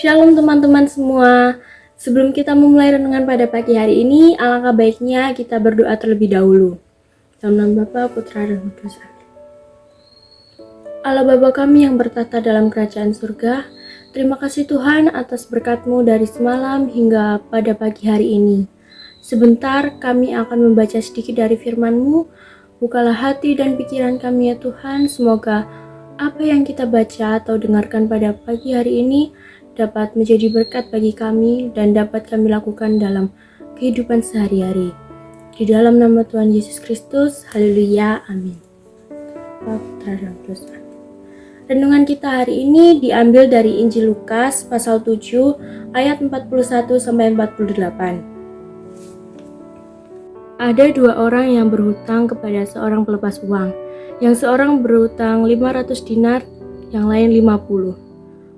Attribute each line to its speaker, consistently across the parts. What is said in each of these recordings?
Speaker 1: Shalom teman-teman semua. Sebelum kita memulai renungan pada pagi hari ini, alangkah baiknya kita berdoa terlebih dahulu. Dalam nama Bapa, Putra, dan Roh Kudus. Allah Bapa kami yang bertata dalam kerajaan surga, terima kasih Tuhan atas berkat-Mu dari semalam hingga pada pagi hari ini. Sebentar kami akan membaca sedikit dari firman-Mu. Bukalah hati dan pikiran kami ya Tuhan, semoga apa yang kita baca atau dengarkan pada pagi hari ini dapat menjadi berkat bagi kami dan dapat kami lakukan dalam kehidupan sehari-hari. Di dalam nama Tuhan Yesus Kristus, haleluya, amin. Putra dan Kudus. Renungan kita hari ini diambil dari Injil Lukas pasal 7 ayat 41 sampai 48. Ada dua orang yang berhutang kepada seorang pelepas uang. Yang seorang berhutang 500 dinar, yang lain 50.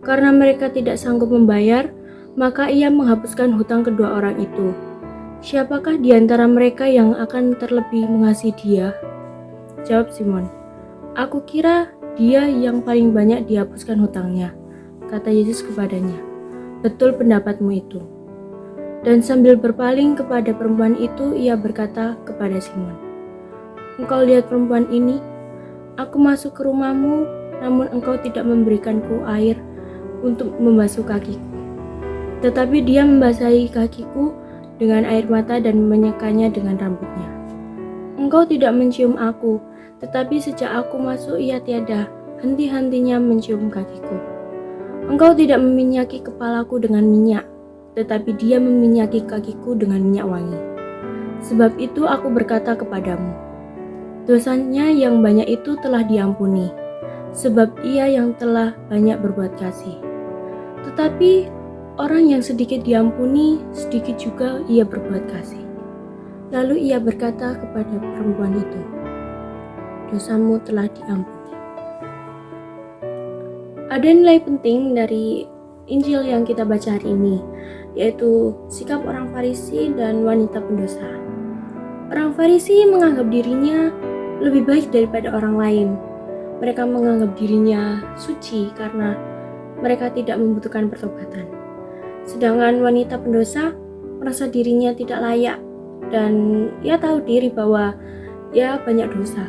Speaker 1: Karena mereka tidak sanggup membayar, maka ia menghapuskan hutang kedua orang itu. Siapakah di antara mereka yang akan terlebih mengasihi dia? Jawab Simon, aku kira dia yang paling banyak dihapuskan hutangnya. Kata Yesus kepadanya, betul pendapatmu itu. Dan sambil berpaling kepada perempuan itu, ia berkata kepada Simon, engkau lihat perempuan ini? Aku masuk ke rumahmu, namun engkau tidak memberikanku air untuk membasuh kakiku. Tetapi dia membasahi kakiku dengan air mata dan menyekanya dengan rambutnya. Engkau tidak mencium aku, tetapi sejak aku masuk ia tiada henti-hentinya mencium kakiku. Engkau tidak meminyaki kepalaku dengan minyak, tetapi dia meminyaki kakiku dengan minyak wangi. Sebab itu aku berkata kepadamu, dosanya yang banyak itu telah diampuni, sebab ia yang telah banyak berbuat kasih. Tetapi orang yang sedikit diampuni, sedikit juga ia berbuat kasih. Lalu ia berkata kepada perempuan itu, dosamu telah diampuni. Ada nilai penting dari Injil yang kita baca hari ini, yaitu sikap orang Farisi dan wanita pendosa. Orang Farisi menganggap dirinya lebih baik daripada orang lain. Mereka menganggap dirinya suci karena mereka tidak membutuhkan pertobatan. Sedangkan wanita pendosa merasa dirinya tidak layak dan ia tahu diri bahwa ia banyak dosa.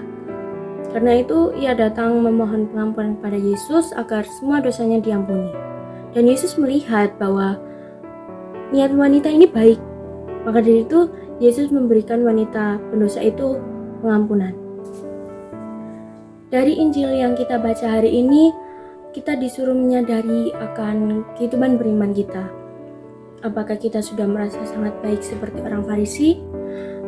Speaker 1: Karena itu ia datang memohon pengampunan kepada Yesus agar semua dosanya diampuni. Dan Yesus melihat bahwa niat wanita ini baik. Maka dari itu Yesus memberikan wanita pendosa itu pengampunan. Dari Injil yang kita baca hari ini, kita disuruh menyadari akan kehidupan beriman kita. Apakah kita sudah merasa sangat baik seperti orang Farisi?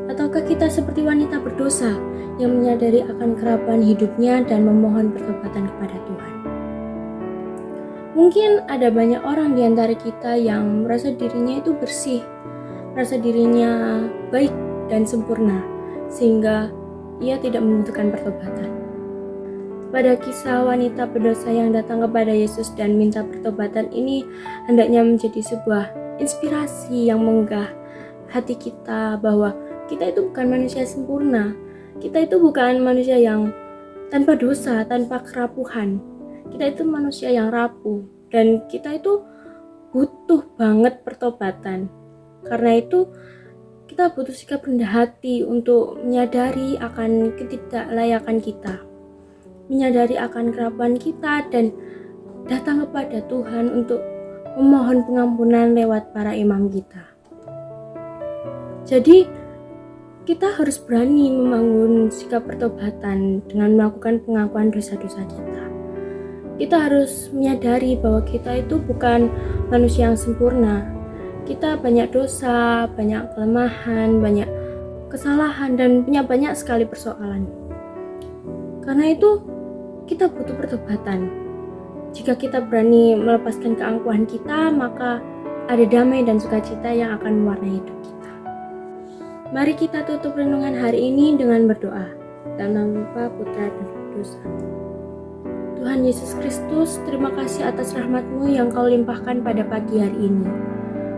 Speaker 1: Ataukah kita seperti wanita berdosa yang menyadari akan kerapuhan hidupnya dan memohon pertobatan kepada Tuhan? Mungkin ada banyak orang di antara kita yang merasa dirinya itu bersih, merasa dirinya baik dan sempurna, sehingga ia tidak membutuhkan pertobatan. Pada kisah wanita berdosa yang datang kepada Yesus dan minta pertobatan ini hendaknya menjadi sebuah inspirasi yang menggugah hati kita bahwa kita itu bukan manusia sempurna. Kita itu bukan manusia yang tanpa dosa, tanpa kerapuhan. Kita itu manusia yang rapuh dan kita itu butuh banget pertobatan. Karena itu kita butuh sikap rendah hati untuk menyadari akan ketidaklayakan kita, menyadari akan kerapuhan kita dan datang kepada Tuhan untuk memohon pengampunan lewat para imam kita. Jadi kita harus berani membangun sikap pertobatan dengan melakukan pengakuan dosa-dosa kita. Kita harus menyadari bahwa kita itu bukan manusia yang sempurna. Kita banyak dosa, banyak kelemahan, banyak kesalahan dan punya banyak sekali persoalan. Karena itu kita butuh pertobatan. Jika kita berani melepaskan keangkuhan kita, maka ada damai dan sukacita yang akan mewarnai hidup kita. Mari kita tutup renungan hari ini dengan berdoa. Dalam nama Bapa, Putra, dan Roh Kudus. Tuhan Yesus Kristus, terima kasih atas rahmat-Mu yang Kau limpahkan pada pagi hari ini.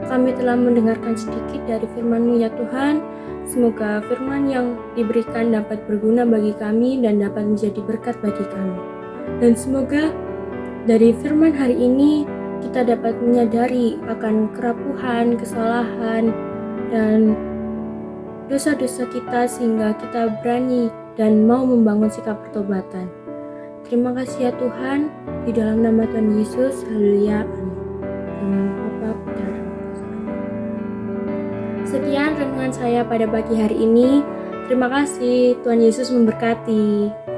Speaker 1: Kami telah mendengarkan sedikit dari firman-Mu ya Tuhan. Semoga firman yang diberikan dapat berguna bagi kami dan dapat menjadi berkat bagi kami. Dan semoga dari firman hari ini kita dapat menyadari akan kerapuhan, kesalahan, dan dosa-dosa kita sehingga kita berani dan mau membangun sikap pertobatan. Terima kasih ya Tuhan, di dalam nama Tuhan Yesus, haleluya, amin. Dengan Bapa, Putra, dan Roh Kudus. Sekian renungan saya pada pagi hari ini. Terima kasih, Tuhan Yesus memberkati.